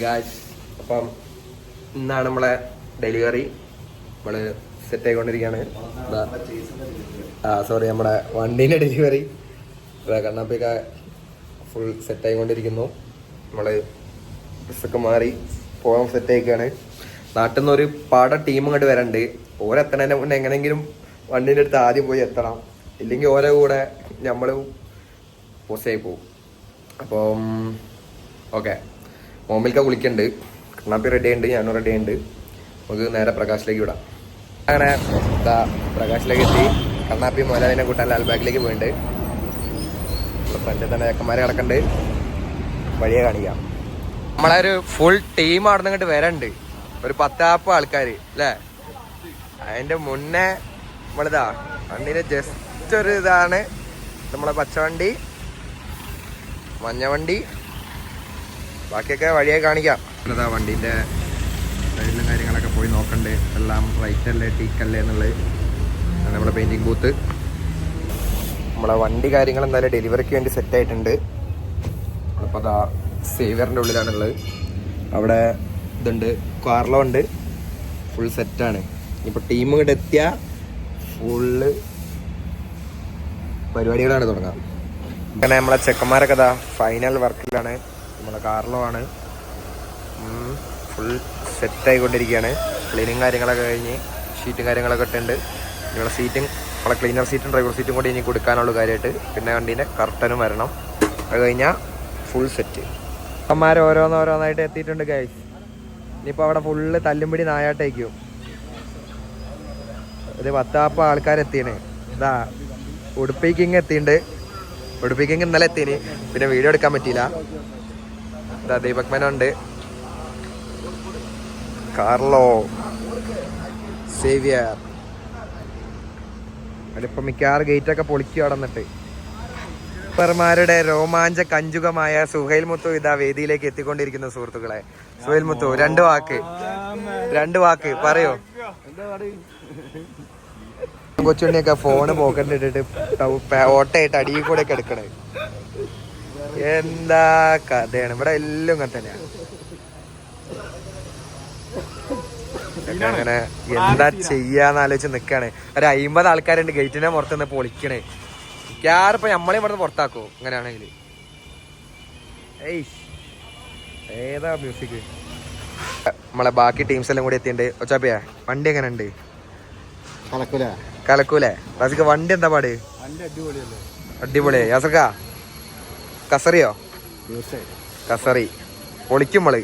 Guys, അപ്പം ഇന്നാണ് നമ്മളെ ഡെലിവറി. നമ്മൾ സെറ്റ് ആയിക്കൊണ്ടിരിക്കുകയാണ്. സോറി, നമ്മുടെ വണ്ടീൻ്റെ ഡെലിവറി. കണ്ണാപ്പിയൊക്കെ ഫുൾ സെറ്റ് ആയിക്കൊണ്ടിരിക്കുന്നു. നമ്മൾ ഡ്രസ്സൊക്കെ മാറി പോകാൻ സെറ്റ് ആയിക്കാണ്. നാട്ടിൽ നിന്ന് ഒരു ടീം ഇങ്ങോട്ട് വരണ്ട്. ഓരെത്തണേനെ മുന്നേ എങ്ങനെയെങ്കിലും വണ്ടീൻ്റെ അടുത്ത് ആദ്യം പോയി എത്തണം, ഇല്ലെങ്കിൽ ഓരോ കൂടെ നമ്മൾ പോസ്റ്റായി പോകും. അപ്പം ഓക്കെ, മോമിൽക്ക വിളിക്കുന്നുണ്ട്. കണ്ണാപ്പി റെഡി ഉണ്ട്, ഞാനും റെഡി ഉണ്ട്. നമുക്ക് നേരെ പ്രകാശിലേക്ക് വിടാം. അങ്ങനെ പ്രകാശിലേക്ക് എത്തി. കണ്ണാപ്പി മോലാദിനെ കൂട്ടാൻ ലാൽബാഗിലേക്ക് പോയിട്ടുണ്ട്. ഫ്രണ്ടിൽ തന്നെ ചക്കന്മാരെ കിടക്കുന്നുണ്ട്. വഴിയെ കാണിക്കാം. നമ്മളെ ഒരു ഫുൾ ടീം അവിടെ നിന്ന് ഇങ്ങോട്ട് വരണ്ട്. ഒരു 10 ആൾക്കാർ അല്ലേ. അതിൻ്റെ മുന്നേ നമ്മളിതാ വണ്ടീൻ്റെ ജസ്റ്റ് ഒരു ഇതാണ് നമ്മളെ പച്ചവണ്ടി, മഞ്ഞവണ്ടി, ബാക്കിയൊക്കെ വഴിയെ കാണിക്കാം. ഇതാ വണ്ടീൻ്റെ സൈഡിലും കാര്യങ്ങളൊക്കെ പോയി നോക്കണ്ട്. എല്ലാം റൈറ്റ് അല്ലേ ടീക്കല്ലേ എന്നുള്ളത്. നമ്മുടെ പെയിൻറ്റിങ് ബൂത്ത്. നമ്മളെ വണ്ടി കാര്യങ്ങൾ എന്തായാലും ഡെലിവറിക്ക് വേണ്ടി സെറ്റ് ആയിട്ടുണ്ട്. അപ്പോൾ അതാ സേവിയറിൻ്റെ ഉള്ളിലാണുള്ളത്. അവിടെ ഇതുണ്ട്, കാർലോ ഉണ്ട്, ഫുൾ സെറ്റാണ്. ഇപ്പോൾ ടീം ഇങ്ങോട്ട് എത്തിയാൽ ഫുള്ള് പരിപാടികളാണ് തുടങ്ങാം. അങ്ങനെ നമ്മളെ ചെക്കന്മാരൊക്കെ ഇതാ ഫൈനൽ വർക്കിലാണ്. നമ്മളെ കാർലോ ആണ്, ഫുൾ സെറ്റായിക്കൊണ്ടിരിക്കുകയാണ്. ക്ലീനിങ് കാര്യങ്ങളൊക്കെ കഴിഞ്ഞ് ഷീറ്റും കാര്യങ്ങളൊക്കെ ഇട്ടുണ്ട്. നമ്മളെ സീറ്റും, നമ്മളെ ക്ലീനർ സീറ്റും ഡ്രൈവർ സീറ്റും കൂടി ഇനി കൊടുക്കാനുള്ള കാര്യമായിട്ട്. പിന്നെ വണ്ടീൻ്റെ കർട്ടനും വരണം. അത് കഴിഞ്ഞാൽ ഫുൾ സെറ്റ്. ചെക്കന്മാർ ഓരോന്നോരോന്നായിട്ട് എത്തിയിട്ടുണ്ട് ഗൈസ്. ഇനിയിപ്പോൾ അവിടെ ഫുള്ള് തല്ലുംപിടി നായാട്ടേക്കും. ഒരു 10 ആൾക്കാരെത്തിയാണ്. ഇതാ ഉടുപ്പിക്കിങ് എത്തിയിട്ടുണ്ട്. ഉടുപ്പിക്കിങ് ഇന്നലെ എത്തിന്, പിന്നെ വീഡിയോ എടുക്കാൻ പറ്റിയില്ല. ഇതാ ദീപക് മേനോണ്ട്, കാർലോ, സേവിയർ. അതിലിപ്പോൾ മിക്കവാറും ഗേറ്റൊക്കെ പൊളിക്കും അവിടെ നിന്നിട്ട്. സൂപ്പർമാരുടെ രോമാഞ്ച കഞ്ചുകമായ സുഹൈൽ മുത്തു ഇതാ വേദിയിലേക്ക് എത്തിക്കൊണ്ടിരിക്കുന്ന സുഹൃത്തുക്കളെ. സുഹൈൽ മുത്തു, രണ്ട് വാക്ക് പറയോ. കൊച്ചുണ്ണിയൊക്കെ ഫോണ് പോക്കറ്റിലിട്ടിട്ട് ഓട്ടയായിട്ട് അടിയിൽ കൂടെ ഒക്കെ എടുക്കണേ. എന്താ കഥയാണ് ഇവിടെ എല്ലാം ഇങ്ങനെ തന്നെയാണ്. അങ്ങനെ എന്താ ചെയ്യാന്ന് ആലോചിച്ച് നിക്കാണ്. ഒരു 50 ആൾക്കാരുണ്ട് ഗേറ്റിനെ പുറത്തുനിന്ന് പൊളിക്കണേ. മിക്കാറിപ്പോ നമ്മളെ ഇവിടുന്ന് പുറത്താക്കോ അങ്ങനെയാണെങ്കിൽ. ഏതാ മ്യൂസിക്. നമ്മളെ ബാക്കി ടീംസ് എല്ലാം കൂടി എത്തിയിട്ടുണ്ട്. ഒച്ചാപ്പിയാ വണ്ടി എങ്ങനെ ഉണ്ട്? കലക്കൂലേ റാസിക്ക്? വണ്ടി എന്താ പാട്? അടിപൊളിയാ. യാസർക്ക കസറിയോ? കസറി പൊളിക്കുമ്പള്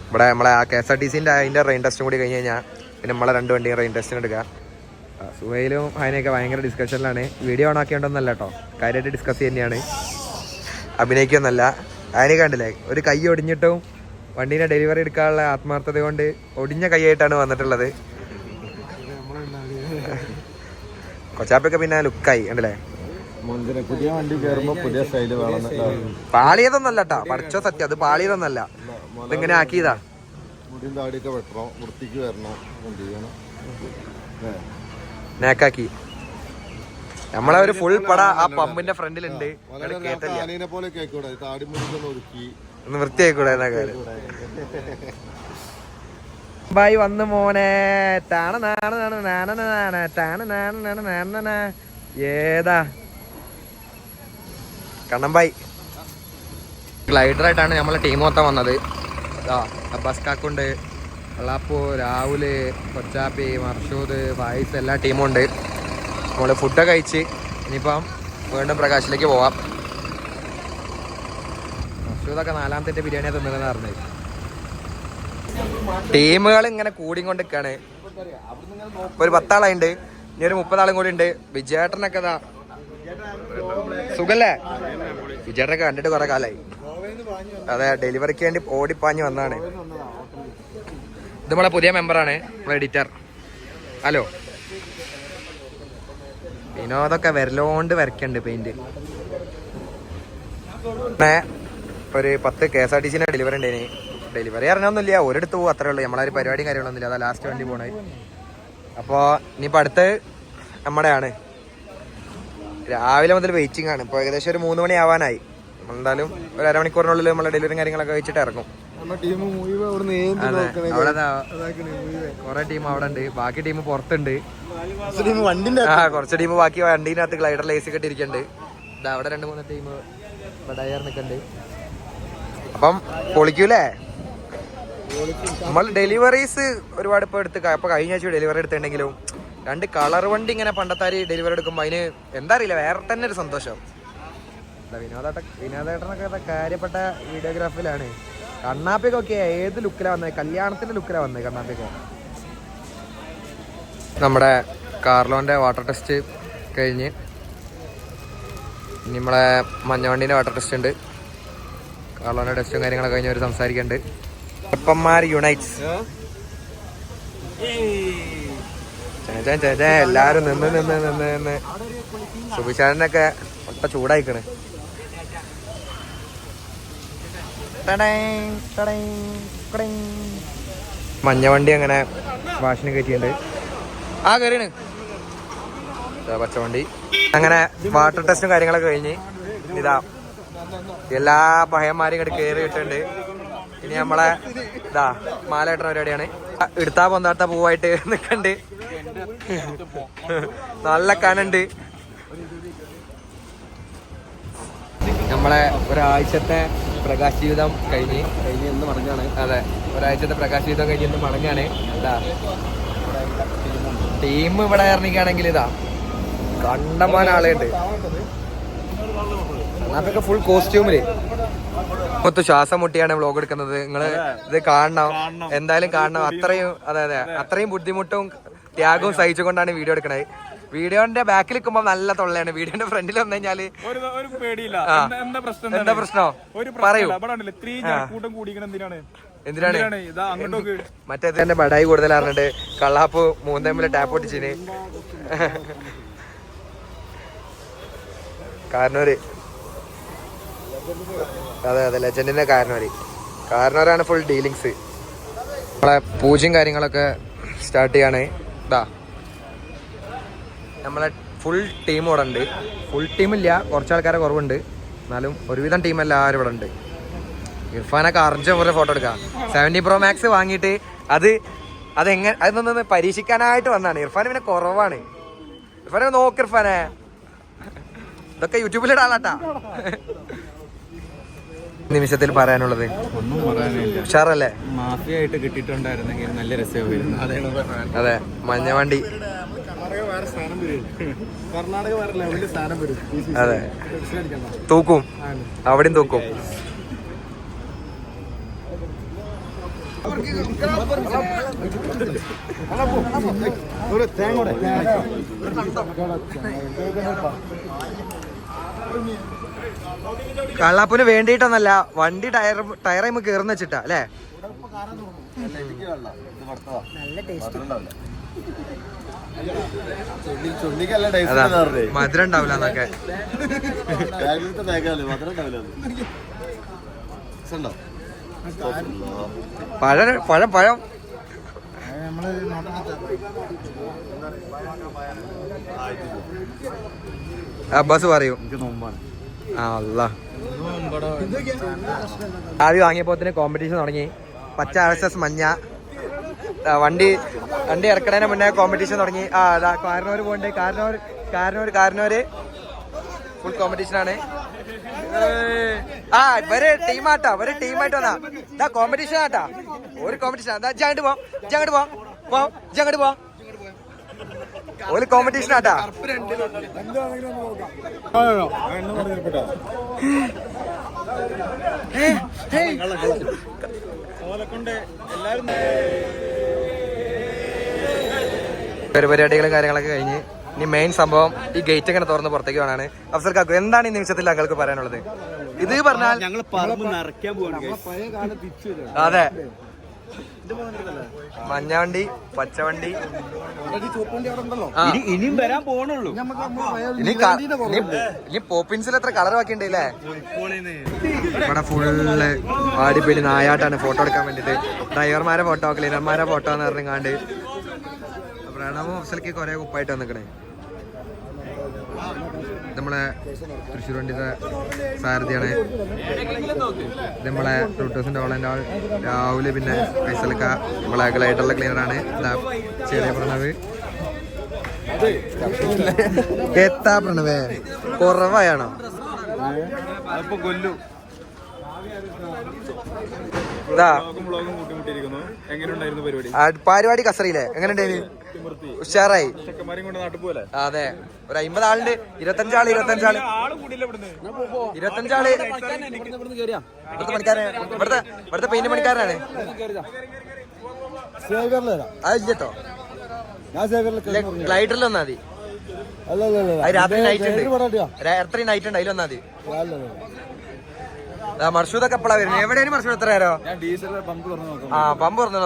ഇവിടെ നമ്മളെ ആ KSRTCൻ്റെ അതിൻ്റെ റെയിൻ ടെസ്റ്റും കൂടി കഴിഞ്ഞ് കഴിഞ്ഞാൽ പിന്നെ നമ്മളെ 2 വണ്ടിയും റെയിൻ ടെസ്റ്റിന് എടുക്കുക. സുഹൈലും അതിനൊക്കെ ഭയങ്കര ഡിസ്കഷനിലാണ്. വീഡിയോ ഓൺ ആക്കിയോണ്ടൊന്നല്ല കേട്ടോ, കാര്യമായിട്ട് ഡിസ്കസ് തന്നെയാണ്, അഭിനയിക്കൊന്നല്ല. അതിനെ കണ്ടില്ലേ, ഒരു കൈ ഒടിഞ്ഞിട്ടും വണ്ടീനെ ഡെലിവറി എടുക്കാനുള്ള ആത്മാർത്ഥത കൊണ്ട് ഒടിഞ്ഞ കൈയായിട്ടാണ് വന്നിട്ടുള്ളത്. കൊച്ചാപ്പൊക്കെ പിന്നെ ലുക്കായി കണ്ടില്ലേ. പുതിയ വണ്ടി കയറുമ്പോ പുതിയ സ്റ്റൈല് വേണം. പാളിയതൊന്നല്ല കേട്ടോ, പഠിച്ചോ സത്യം, അത് പാളിയതൊന്നല്ല. ഇതിങ്ങനെ ആക്കിയതാ. മുടിയും താടിയൊക്കെ വെട്ടണം, വൃത്തിക്ക് വരണം, നേക്കാക്കി. നമ്മളെ ഒരു ഫുൾ പട ആ പമ്പിന്റെ ഫ്രണ്ടിലുണ്ട്. പോലെ കേക്കൂടെ, താടി മുടിക്കൊന്ന് ഒതുക്കി ഒന്ന് വൃത്തിയായിക്കൂടെ എന്നൊക്കെ. ബായി വന്ന് മോനെ. ഏതാ കണ്ണമ്പായി. ഗ്ലൈഡറായിട്ടാണ് നമ്മളെ ടീം മൊത്തം വന്നത്. അബ്ബാസ് കാക്കുണ്ട്, അള്ളാപ്പു, രാഹുല്, കൊച്ചാപ്പി, മർഷൂദ്, ഫായിസ്, എല്ലാ ടീമും ഉണ്ട്. നമ്മൾ ഫുഡൊക്കെ കഴിച്ച് ഇനിയിപ്പം വീണ്ടും പ്രകാശിലേക്ക് പോവാം. മർഷൂദൊക്കെ 4ാമത്തെ ബിരിയാണിയാണ് തിന്നതെന്ന് പറഞ്ഞത്. ടീമുകൾ ഇങ്ങനെ കൂടിക്കൊണ്ടിരിക്കുകയാണ്. ഒരു 10 ആളുണ്ട്, ഇനി ഒരു 30 ആളും കൂടി ഉണ്ട്. വിജയേട്ടനൊക്കെ ഇതാ സുഖല്ലേ? വിജയേട്ടനൊക്കെ കണ്ടിട്ട് കുറെ കാലമായി. അതെ, ഡെലിവറിക്ക് വേണ്ടി ഓടിപ്പാഞ്ഞ് വന്നാണ്. ഇത് നമ്മളെ പുതിയ മെമ്പറാണ്, നമ്മളെ എഡിറ്റർ. ഹലോ. വിനോദൊക്കെ വിരലോണ്ട് വരയ്ക്കുന്നുണ്ട് പെയിന്റ്. ഒരു 10 KSRTCൻ്റെ ഡെലിവറി ഉണ്ടായിന്. ഡെലിവറി അറിഞ്ഞൊന്നുമില്ല, ഒരിടത്ത് പോകും, അത്രേ ഉള്ളൂ. നമ്മളൊരു പരിപാടിയും കാര്യങ്ങളൊന്നുമില്ല. അതാ ലാസ്റ്റ് വണ്ടി പോണേ. അപ്പോൾ ഇനിയിപ്പോൾ അടുത്ത് നമ്മുടെയാണ്. രാവിലെ മുതൽ വെയിറ്റിംഗ് ആണ്. ഇപ്പോൾ ഏകദേശം ഒരു 3 മണി ആവാനായി. എന്തായാലും ഒരു അരമണിക്കൂറിനുള്ളിൽ നമ്മളെ ഡെലിവറിയും കാര്യങ്ങളൊക്കെ വെച്ചിട്ട് ഇറങ്ങും. അതെ, അവിടെ കുറെ ടീം അവിടെ ഉണ്ട്, ബാക്കി ടീം പുറത്തുണ്ട്. കുറച്ച് ടീം ബാക്കി വണ്ടീനകത്ത് ഗ്ലൈഡർ ലേസ് ഒക്കെ ഇരിക്കുന്നുണ്ട്. അവിടെ 2-3 ടീം ഡയർ നിൽക്കുന്നുണ്ട്. അപ്പം പൊളിക്കൂലേ? നമ്മൾ ഡെലിവറീസ് ഒരുപാട് ഇപ്പോൾ ഇപ്പൊ കഴിഞ്ഞ ആഴ്ച ഡെലിവറി എടുത്തിട്ടുണ്ടെങ്കിലും 2 കളർ വണ്ടി ഇങ്ങനെ പണ്ടത്താരി ഡെലിവറി എടുക്കുമ്പോൾ അതിന് എന്താ അറിയില്ല, വേറെ തന്നെ ഒരു സന്തോഷം. വിനോദേട്ടനൊക്കെ കാര്യപ്പെട്ട വീഡിയോഗ്രാഫിലാണ്. കണ്ണാപ്പിക്കൊക്കെ ഏത് ലുക്കിലാണ് വന്നത്? കല്യാണത്തിന്റെ ലുക്കിലാണ് വന്നത് കണ്ണാപ്പിക്ക്. നമ്മുടെ കാർലോന്റെ വാട്ടർ ടെസ്റ്റ് കഴിഞ്ഞ് ഇനി നമ്മളെ മഞ്ഞവണ്ടീൻ്റെ വാട്ടർ ടെസ്റ്റ് ഉണ്ട്. കാർലോന്റെ ടെസ്റ്റും കാര്യങ്ങളൊക്കെ കഴിഞ്ഞ് അവർ സംസാരിക്കുന്നുണ്ട്. അപ്പന്മാർ യുണൈറ്റ്സ് എല്ലാരും നിന്ന് സുബിശാനൊക്കെ ഒട്ട ചൂടായിക്കണ്. മഞ്ഞവണ്ടി അങ്ങനെ വാഷിന് കയറ്റിയുണ്ട്. കയറിയാണ് പച്ചവണ്ടി. അങ്ങനെ വാട്ടർ ടെസ്റ്റും കാര്യങ്ങളൊക്കെ കഴിഞ്ഞ് ഇതാ എല്ലാ പയ്യന്മാരും ഇങ്ങോട്ട് കയറി ഇട്ടുണ്ട്. ഇനി നമ്മളെ ഇതാ മാലയിട്ട പരിപാടിയാണ്. എടുത്താ പൊന്താത്ത പൂവായിട്ട് നിക്കണ്ട്. നല്ല കനുണ്ട്. നമ്മളെ ഒരാഴ്ചത്തെ പ്രകാശ് ജീവിതം കഴിഞ്ഞ് എന്ന് മടങ്ങാണ്. അതെ, ഒരാഴ്ചത്തെ പ്രകാശ് ജീവിതം കഴിഞ്ഞ് മടങ്ങാണ്. ഇതാ ടീം ഇവിടെ ഇറങ്ങിക്കുകയാണെങ്കിൽ ഇതാ കണ്ടമാന ആളുണ്ട്. അതൊക്കെ ഫുൾ കോസ്റ്റ്യൂമില് മൊത്ത ശ്വാസം മുട്ടിയാണ് വ്ലോഗ് എടുക്കുന്നത്. നിങ്ങള് ഇത് കാണണം, എന്തായാലും കാണണം. അത്രയും ബുദ്ധിമുട്ടും ത്യാഗവും സഹിച്ചുകൊണ്ടാണ് വീഡിയോ എടുക്കണത്. വീഡിയോന്റെ ബാക്കിൽ നിൽക്കുമ്പോ നല്ല തൊള്ളയാണ്, വീഡിയോന്റെ ഫ്രണ്ടിൽ വന്നു കഴിഞ്ഞാല് എന്താ പ്രശ്നോ പറയൂ. എന്തിനാണ് മറ്റേ ബടായി കൂടുതൽ അറിഞ്ഞിട്ട് കള്ളാപ്പ് 3 തമ്മിൽ ടാപ്പ് പൊട്ടിച്ചിന്. കാരണവര് അതെ ലെജൻഡിന്റെ കാരണവരാണ് ഫുൾ ഡീലിങ്സ്. നമ്മളെ പൂജയും കാര്യങ്ങളൊക്കെ സ്റ്റാർട്ട് ചെയ്യാണ്. ഇതാ നമ്മളെ ഫുൾ ടീം ഇവിടെ ഉണ്ട്. ഫുൾ ടീമില്ല, കുറച്ച് ആൾക്കാരെ കുറവുണ്ട്, എന്നാലും ഒരുവിധം ടീം എല്ലാവരും ഇവിടെ ഉണ്ട്. ഇർഫാനൊക്കെ അർജുൻ പോലെ ഫോട്ടോ എടുക്കാം. 70 Pro Max വാങ്ങിയിട്ട് അതൊന്ന് പരീക്ഷിക്കാനായിട്ട് വന്നാണ്. ഇർഫാൻ പിന്നെ കുറവാണ്. ഇർഫാനെ നോക്ക്, ഇർഫാനെ ഇതൊക്കെ യൂട്യൂബിലിടാളാട്ടാ. നിമിഷത്തിൽ പറയാനുള്ളത് ഒന്നും പറയാനില്ല. ഉഷാറല്ലേ? മാഫിയായിട്ട് കിട്ടിയിട്ടുണ്ടായിരുന്നെങ്കിൽ നല്ല രസമായിരുന്നു. അതെ, മഞ്ഞവണ്ടി അതെ തൂക്കും, അവിടെയും തൂക്കും. കള്ളാപ്പിന് വേണ്ടിയിട്ടൊന്നല്ല, വണ്ടി ടയറൈമ് കേറുന്ന വെച്ചിട്ടാ അല്ലേ? മധുരം ഉണ്ടാവില്ല എന്നൊക്കെ. പഴം അബ്ബാസ് പറയൂ. ആദ്യം വാങ്ങിയപ്പോത്തിന് കോമ്പറ്റീഷൻ തുടങ്ങി. പച്ച RSS മഞ്ഞ വണ്ടി ഇറക്കണതിന് മുന്നേ കോമ്പറ്റീഷൻ തുടങ്ങി. കാരണവര് പോകണ്ടേ, കാരണവര് ഫുൾ കോമ്പറ്റീഷനാണ്. ഇവര് ടീമായിട്ട് വന്നാ കോമ്പറ്റീഷൻ ആട്ടാ. ഒരു കോമ്പറ്റീഷൻ അങ്ങോട്ട് പോ ഒരു കോമ്പറ്റീഷൻ ആട്ടാ. പരിപാടികളും കാര്യങ്ങളൊക്കെ കഴിഞ്ഞ് ഇനി മെയിൻ സംഭവം ഈ ഗേറ്റ് ഇങ്ങനെ തുറന്ന് പുറത്തേക്ക് വേണാണ്. അഫ്സൽ കാക്കു, എന്താണ് ഈ നിമിഷത്തിൽ താങ്കൾക്ക് പറയാനുള്ളത്? ഇത് പറഞ്ഞാൽ അതെ, മഞ്ഞവണ്ടി, പച്ചവണ്ടി, ഇനിയും വരാൻ പോണുള്ളൂ. ഇനി പോപ്പിൻസിൽ എത്ര കളർ ബാക്കിയുണ്ടല്ലേ? ഇവിടെ ഫുള്ള് ആടിപ്പിടി നായാട്ടാണ് ഫോട്ടോ എടുക്കാൻ വേണ്ടിട്ട്. ഡ്രൈവർമാരെ ഫോട്ടോ, ക്ലീനർമാരെ ഫോട്ടോ എന്ന് പറഞ്ഞാണ്ട് പ്രണവും അഫ്സൽക്ക് കുറെ കുപ്പായിട്ട് വന്നിക്കണേ. നമ്മളെ തൃശ്ശൂർ വണ്ടിയുടെ സാരഥിയാണ്. ഇത് നമ്മളെ ടൂട്ടേഴ്സിൻ്റെ ഓളൻ്റെ ആൾ രാവിലെ. പിന്നെ പൈസലക്ക നമ്മളെ ഗ്ലൈഡറുള്ള ക്ലീനറാണ്. ചെറിയ പ്രണവ് എത്താ പ്രണവേ കുറവായാണോ? പരിപാടി കസറിയില്ലേ? എങ്ങനെയുണ്ടായിരുന്നു? ഉഷാറായി. അതെ, ഒരു 50 ആളുണ്ട്. 25 ആള് ഇവിടുത്തെ പെയിന്റ് പണിക്കാരനാണ്. അതില്ലോ ഗ്ലൈഡറിൽ വന്നാ മതി. രാത്രി നൈറ്റ് ഉണ്ട്. രാത്രി നൈറ്റ് ഉണ്ട്. അതിൽ വന്നാ മതി. മർഷൂദൊക്കെ എപ്പോഴാ വരുന്നത്? എവിടെയാണ് മർഷൂദ്? എത്ര നേരോ?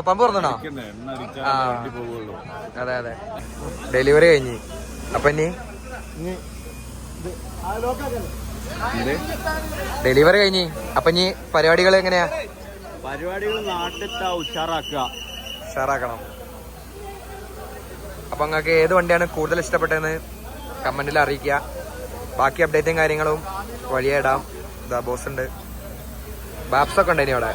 പമ്പ് തുറന്നോ? അതെ അതെ, ഡെലിവറി കഴിഞ്ഞ്. അപ്പൊ ഇനി ഡെലിവറി കഴിഞ്ഞ് അപ്പൊ ഇനി പരിപാടികൾ എങ്ങനെയാ? ഉഷാറാക്കണം. അപ്പൊ നിങ്ങൾക്ക് ഏത് വണ്ടിയാണ് കൂടുതൽ ഇഷ്ടപ്പെട്ടതെന്ന് കമന്റിൽ അറിയിക്കുക. ബാക്കി അപ്ഡേറ്റും കാര്യങ്ങളും വഴിയെ ഇടാം. ഇതാ ബോസ് ഉണ്ട്, ബാപ്സൊക്കെ ഉണ്ട് ഇനി അവിടെ.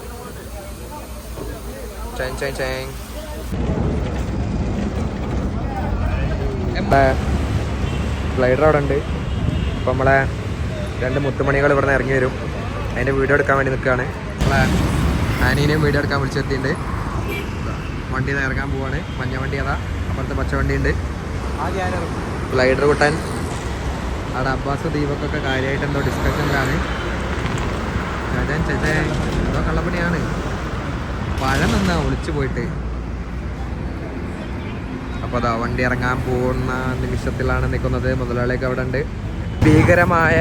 ഗ്ലൈഡർ അവിടെ ഉണ്ട്. അപ്പം നമ്മളെ 2 മുത്തുമണികൾ ഇവിടെ നിന്ന് ഇറങ്ങി വരും. അതിൻ്റെ വീഡിയോ എടുക്കാൻ വേണ്ടി നിൽക്കുകയാണ്. നമ്മളെ ആനീനെയും വീഡിയോ എടുക്കാൻ വിളിച്ചെത്തിയിട്ടുണ്ട്. വണ്ടി ഇറങ്ങാൻ പോവാണ്. മഞ്ഞ വണ്ടി അതാ, അപ്പുറത്തെ പച്ച വണ്ടി ഉണ്ട്. ഗ്ലൈഡർ കൂട്ടാൻ അവിടെ അബ്ബാസ് ദീപക്കൊക്കെ കാര്യമായിട്ട് എന്തോ ഡിസ്കഷനിലാണ്. എന്തോ കള്ളപ്പണിയാണ്. പഴം നിന്നാ ഒളിച്ചു പോയിട്ട്. അപ്പോൾ അതാ വണ്ടി ഇറങ്ങാൻ പോകുന്ന നിമിഷത്തിലാണ് നിൽക്കുന്നത്. മുതലാളിയൊക്കെ അവിടെ ഉണ്ട്. ഭീകരമായ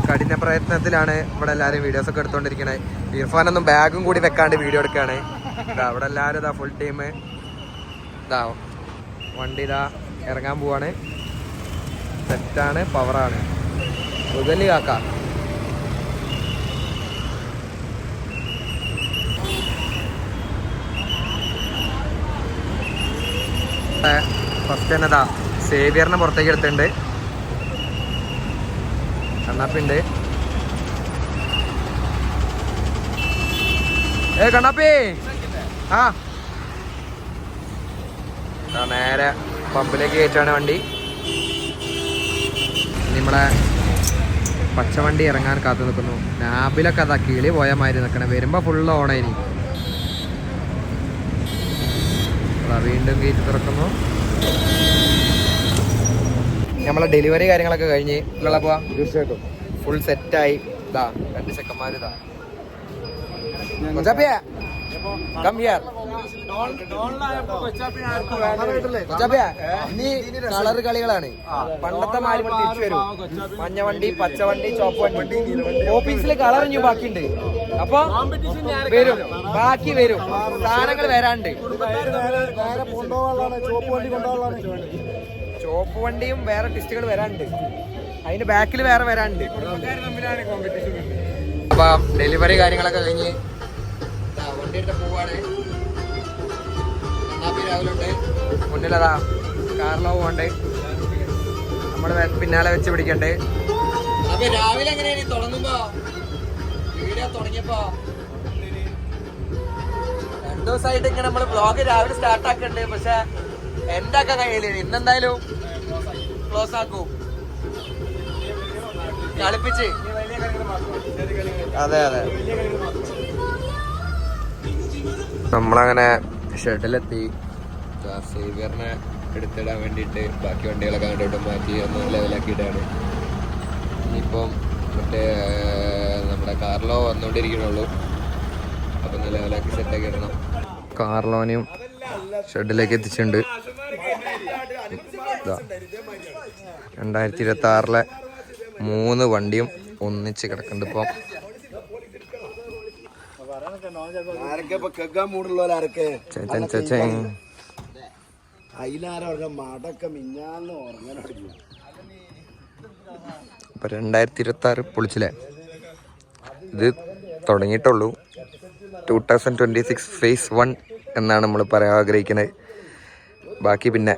കഠിന പ്രയത്നത്തിലാണ് ഇവിടെ എല്ലാവരും വീഡിയോസൊക്കെ എടുത്തുകൊണ്ടിരിക്കണേ. ഇർഫാനൊന്നും ബാഗും കൂടി വെക്കാണ്ട് വീഡിയോ എടുക്കുകയാണ്. ഇതാ അവിടെ എല്ലാവരും ഇതാ ഫുൾ ടീം ഇതാ വണ്ടി ഇതാ ഇറങ്ങാൻ പോവാണ്. സെറ്റാണ്, പവറാണ്. മുതലി കാക്ക ഫസ്റ്റ് തന്നെ ഇതാ സേവിയറിനെ പുറത്തേക്ക് എടുത്തിട്ടുണ്ട്. കണ്ണാപ്പിണ്ട്. കണ്ണാപ്പി നേരെ പമ്പിലേക്ക് കയറ്റാണ് വണ്ടി. നമ്മളെ പച്ചവണ്ടി ഇറങ്ങാൻ കാത്തു നിൽക്കുന്നു. നാബിലൊക്കെ അതാ കിളി പോയ മാതിരി നിൽക്കണേ. വരുമ്പോൾ ഫുള്ള് ഓണേനി. വീണ്ടും ഗേറ്റ് തുറക്കുന്നു. നമ്മളെ ഡെലിവറി കാര്യങ്ങളൊക്കെ കഴിഞ്ഞ് ഉള്ളപ്പോ തീർച്ചയായിട്ടും ഫുൾ സെറ്റായി. ഇതാ 2 ചെക്കന്മാരിതാ. ഇനി കളർ കളികളാണ്. പണ്ടത്തെ മാരി തിരിച്ചു വരും. മഞ്ഞവണ്ടി, പച്ചവണ്ടി, ചോപ്പ് വണ്ടി. ഓഫീസിൽ കളർ ഇനി ബാക്കിയുണ്ട്. അപ്പൊ വരും, ബാക്കി വരും. സാധനങ്ങൾ വരാണ്ട്. ചോപ്പ് വണ്ടിയും വേറെ ടിസ്റ്റുകൾ വരാണ്ട്. അതിന്റെ ബാക്കിൽ വേറെ വരാണ്ട്. അപ്പൊ ഡെലിവറി കാര്യങ്ങളൊക്കെ കഴിഞ്ഞ് വണ്ടി എടുത്ത് പോവാണ്. രാവിലെ മുന്നിലതാ കാറിലോ പോകണ്ട്. നമ്മള് പിന്നാലെ വെച്ച് പിടിക്കണ്ടേ. അപ്പൊ രാവിലെ എങ്ങനെയാണ് തുടങ്ങുമ്പോ വീഡിയോ തുടങ്ങിയപ്പോ 2 ദിവസമായിട്ട് ഇങ്ങനെ നമ്മള് വ്ളോഗ് രാവിലെ സ്റ്റാർട്ട് ആക്കണ്ട്. പക്ഷെ എന്റെ ഒക്കെ കയ്യില് ഇന്നെന്തായാലും ക്ലോസ് ആക്കും. കളിപ്പിച്ച്. അതെ അതെ, നമ്മളങ്ങനെ ഷെഡിലെത്തി. സേവിയറിനെ എടുത്തിടാൻ വേണ്ടിയിട്ട് ബാക്കി വണ്ടികളൊക്കെ അങ്ങോട്ട് മാറ്റി ഒന്ന് ലെവലാക്കിയിട്ടാണ്. ഇനിയിപ്പം മറ്റേ നമ്മുടെ കാർലോ വന്നുകൊണ്ടിരിക്കണുള്ളൂ. അപ്പം ഒന്ന് ലെവലാക്കി സെറ്റാക്കി ഇടണം. കാർലോനെയും ഷെഡിലേക്ക് എത്തിച്ചിട്ടുണ്ട്. 2026 3 വണ്ടിയും ഒന്നിച്ച് കിടക്കുന്നുണ്ട്. ഇപ്പം ഇപ്പൊ 2026 പൊളിച്ചില്ലേ. ഇത് തുടങ്ങിയിട്ടുള്ളൂ. 2026 phase 1 എന്നാണ് നമ്മൾ പറയാൻ ആഗ്രഹിക്കുന്നത്. ബാക്കി പിന്നെ